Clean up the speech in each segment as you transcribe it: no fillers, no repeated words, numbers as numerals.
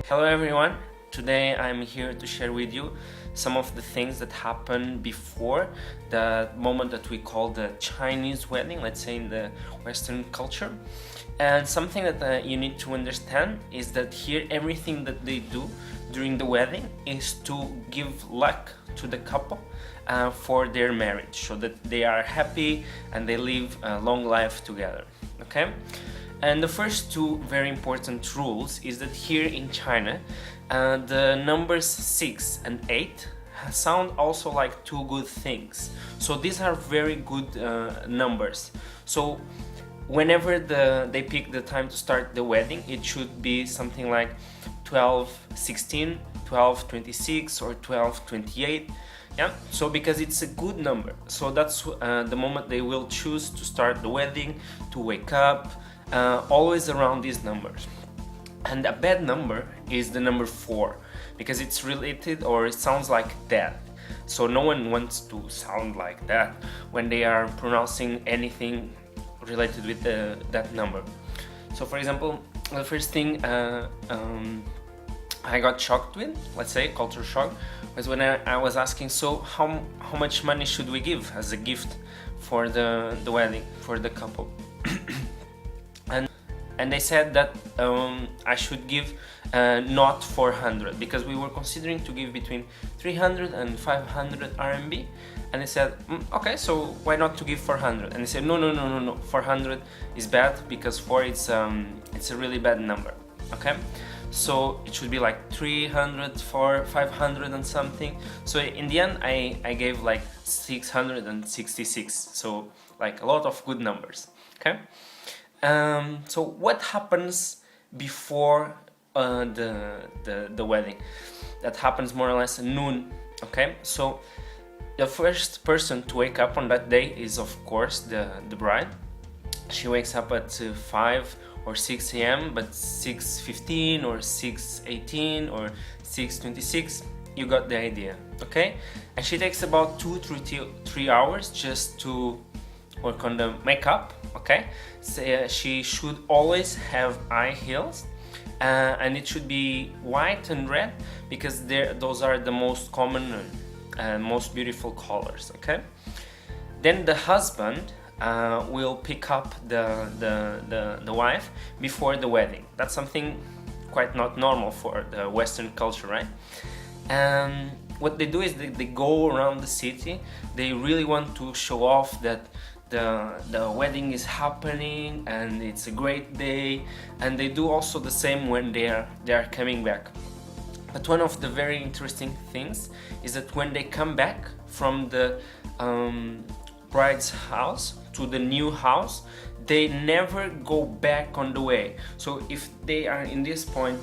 Hello everyone, today I'm here to share with you some of the things that happen before the moment that we call the Chinese wedding, let's say in the Western culture. And something that you need to understand is that here everything that they do during the wedding is to give luck to the couple for their marriage, so that they are happy and they live a long life together. Okay? And the first two very important rules is that here in China, the numbers 6 and 8 sound also like two good things. So these are very good numbers. So whenever they pick the time to start the wedding, it should be something like 12:16, 12:26 or 12:28. Yeah, so because it's a good number, so that's the moment they will choose to start the wedding, to wake up, always around these numbers. And a bad number is the number 4, because it's related or it sounds like death. So no one wants to sound like that when they are pronouncing anything related with that number. So for example, the first thing I got shocked with, let's say culture shock, was when I was asking, so how much money should we give as a gift for the wedding, for the couple? And they said that I should give not 400, because we were considering to give between 300 and 500 RMB. And they said, okay, so why not to give 400? And they said, no, 400 is bad, because 4 it's a really bad number. Okay, so it should be like 300, 500 and something. So in the end I gave like 666, so like a lot of good numbers. Okay. So what happens before the wedding? That happens more or less at noon. Okay, so the first person to wake up on that day is of course the bride. She wakes up at 5 or 6 a.m. but 6:15 or 6:18 or 6:26, you got the idea. Okay, and she takes about 2-3 hours just to work on the makeup. Okay, so she should always have high heels, and it should be white and red, because those are the most common and most beautiful colors. Okay, then the husband will pick up the wife before the wedding. That's something quite not normal for the Western culture, right? What they do is they go around the city. They really want to show off that the wedding is happening and it's a great day, and they do also the same when they are coming back. But one of the very interesting things is that when they come back from the bride's house to the new house, they never go back on the way. So if they are in this point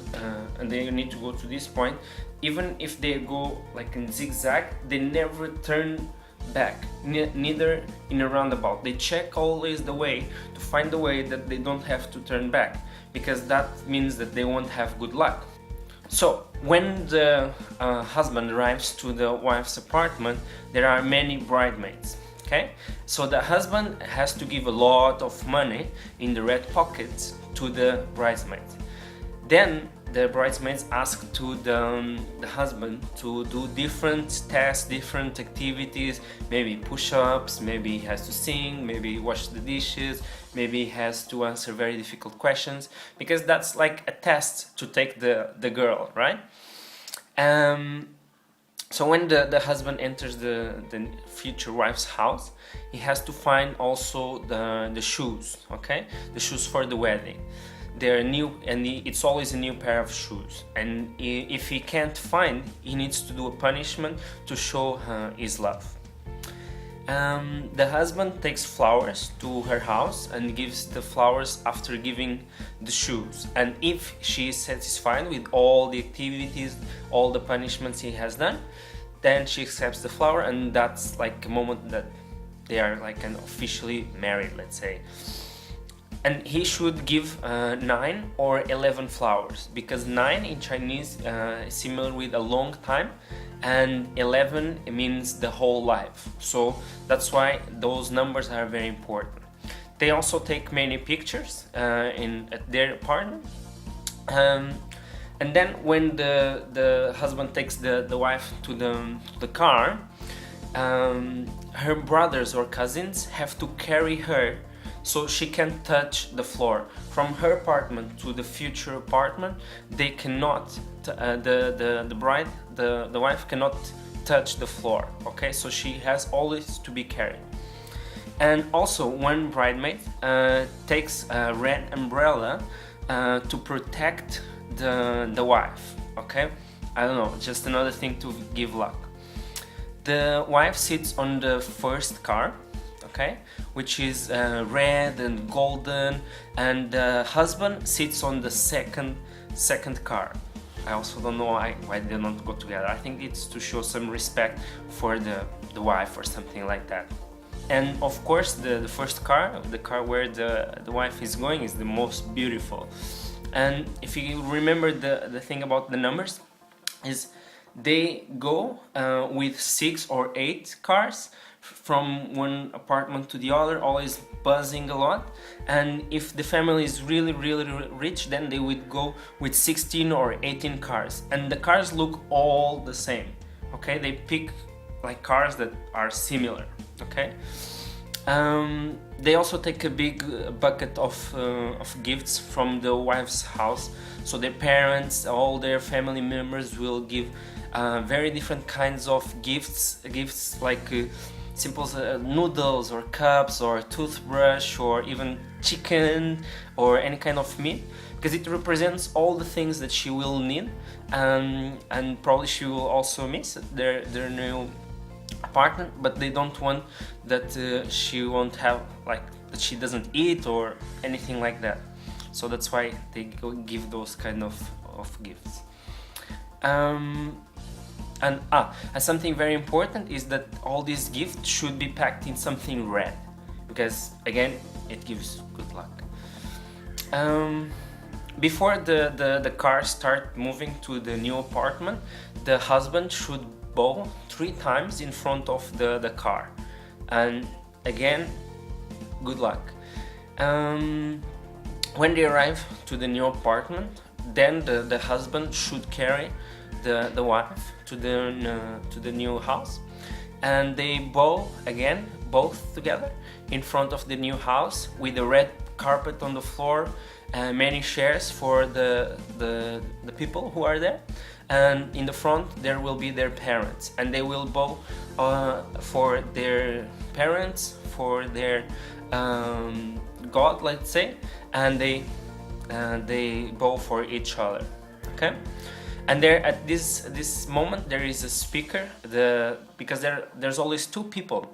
and they need to go to this point, even if they go like in zigzag, they never turn back, neither in a roundabout. They check always the way to find a way that they don't have to turn back, because that means that they won't have good luck. So when the husband arrives to the wife's apartment, there are many bridesmaids. Okay, so the husband has to give a lot of money in the red pockets to the bridesmaids. Then the bridesmaids ask to the husband to do different tasks, different activities, maybe push-ups, maybe he has to sing, maybe wash the dishes, maybe he has to answer very difficult questions, because that's like a test to take the girl, right? So when the husband enters the future wife's house, he has to find also the shoes, okay? The shoes for the wedding. They're new, and it's always a new pair of shoes. And if he can't find, he needs to do a punishment to show his love. The husband takes flowers to her house and gives the flowers after giving the shoes. And if she is satisfied with all the activities, all the punishments he has done, then she accepts the flower, and that's like a moment that they are like officially married, let's say. And he should give 9 or 11 flowers, because 9 in Chinese is similar with a long time, and 11 means the whole life. So that's why those numbers are very important. They also take many pictures at their apartment. And then when the husband takes the wife to the car, her brothers or cousins have to carry her so she can touch the floor. From her apartment to the future apartment, they cannot, the bride, the wife cannot touch the floor, okay? So she has always to be carried. And also one bridesmaid takes a red umbrella to protect the wife, okay? I don't know, just another thing to give luck. The wife sits on the first car, okay, which is red and golden, and the husband sits on the second car. I also don't know why they don't go together. I think it's to show some respect for the wife or something like that. And of course the first car, the car where the wife is going, is the most beautiful. And if you remember the thing about the numbers, is they go with 6 or 8 cars from one apartment to the other, always buzzing a lot. And if the family is really rich, then they would go with 16 or 18 cars, and the cars look all the same, okay? They pick like cars that are similar, okay? They also take a big bucket of gifts from the wife's house, so their parents, all their family members will give very different kinds of gifts like simple noodles or cups or toothbrush or even chicken or any kind of meat, because it represents all the things that she will need, and probably she will also miss their new apartment, but they don't want that she won't have, like, that she doesn't eat or anything like that. So that's why they give those kind of gifts. And something very important is that all these gifts should be packed in something red, because again it gives good luck. Before the cars start moving to the new apartment, the husband should bow 3 times in front of the car, and again, good luck. When they arrive to the new apartment, then the husband should carry the wife to the new house, and they bow again, both together in front of the new house, with the red carpet on the floor, many chairs for the people who are there, and in the front there will be their parents, and they will bow for their parents, for their God, let's say, and they bow for each other, okay? And there, at this moment, there is a speaker, because there's always 2 people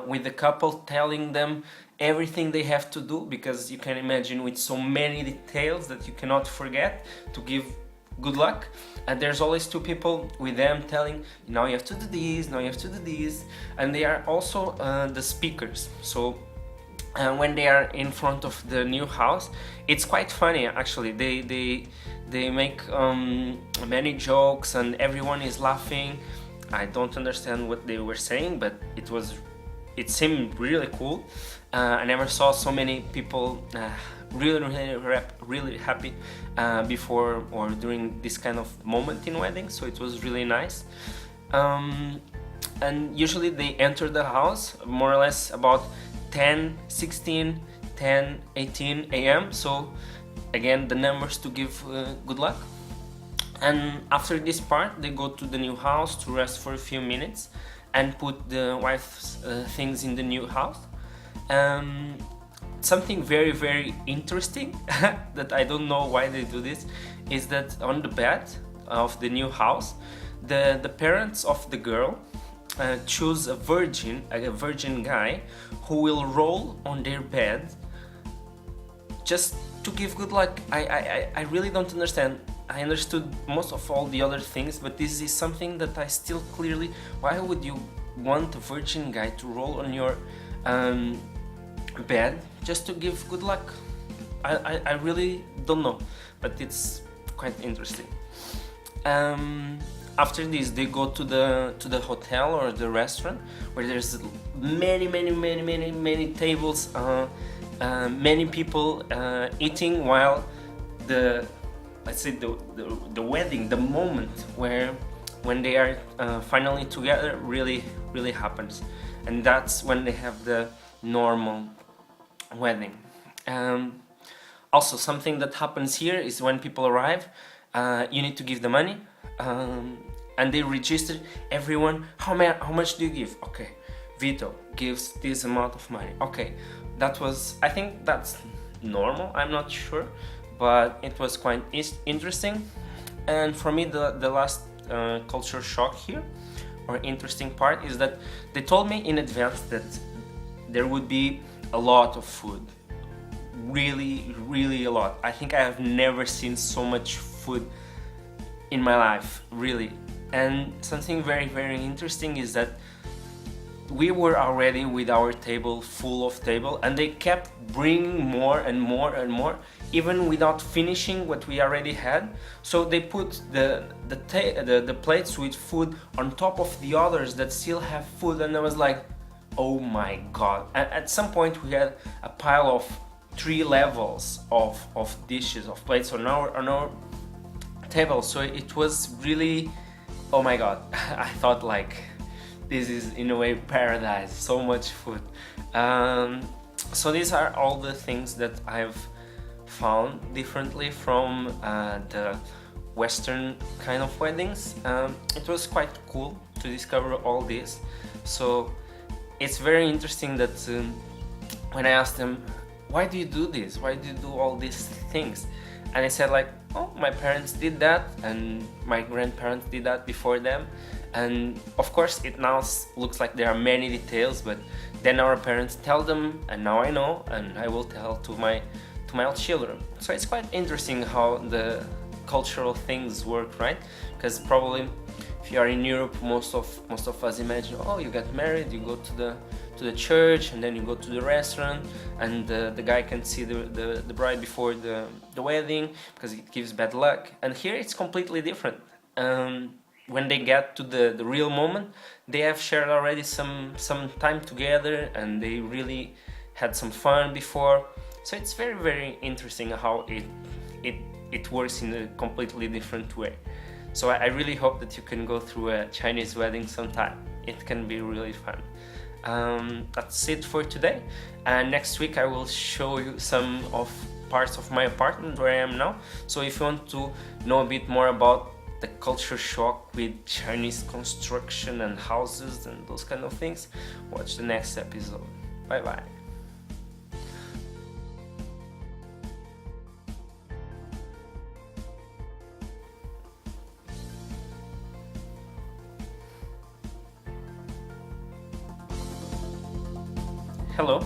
with the couple telling them everything they have to do, because you can imagine with so many details that you cannot forget to give good luck. And there's always 2 people with them telling, now you have to do this, now you have to do this, and they are also the speakers. So when they are in front of the new house, it's quite funny actually. They make many jokes and everyone is laughing. I don't understand what they were saying, but it seemed really cool. I never saw so many people really happy before or during this kind of moment in wedding, so it was really nice. And usually they enter the house more or less about 10, 16, 10, 18 a.m. So again, the numbers to give good luck. And after this part, they go to the new house to rest for a few minutes and put the wife's things in the new house. Something very interesting that I don't know why they do this is that on the bed of the new house, the parents of the girl choose a virgin guy who will roll on their bed just to give good luck. I really don't understand. I understood most of all the other things, but this is something that I still clearly... Why would you want a virgin guy to roll on your bed just to give good luck? I really don't know, but it's quite interesting. After this, they go to the hotel or the restaurant, where there's many tables, many people eating, while let's say the wedding, the moment where when they are finally together really happens, and that's when they have the normal wedding. Also, something that happens here is when people arrive, you need to give the money, and they register everyone. How much do you give? Okay, Vito gives this amount of money. Okay, I think that's normal. I'm not sure, but it was quite interesting. And for me, the last culture shock here, or interesting part, is that they told me in advance that there would be a lot of food, really a lot. I think I have never seen so much food in my life, really. And something very interesting is that we were already with our table full of table, and they kept bringing more and more, even without finishing what we already had. So they put the plates with food on top of the others that still have food, and I was like, oh my god. At some point we had a pile of 3 levels of dishes, of plates on our table. So it was really, oh my god. I thought like, this is in a way paradise, so much food. So these are all the things that I've found differently from the Western kind of weddings. It was quite cool to discover all this. So it's very interesting that when I asked them, why do you do this? Why do you do all these things? And I said like, oh, my parents did that, and my grandparents did that before them. And of course it now looks like there are many details, but then our parents tell them, and now I know, and I will tell to my children. So it's quite interesting how the cultural things work, right? Because probably if you are in Europe, most of us imagine, oh, you get married, you go to the church, and then you go to the restaurant, and the guy can see the bride before the wedding because it gives bad luck. And here it's completely different. When they get to the real moment, they have shared already some time together, and they really had some fun before. So it's very interesting how it works in a completely different way. So I really hope that you can go through a Chinese wedding sometime. It can be really fun. That's it for today. And next week I will show you some of parts of my apartment where I am now. So if you want to know a bit more about the culture shock with Chinese construction and houses and those kind of things, watch the next episode. Bye bye. Hello.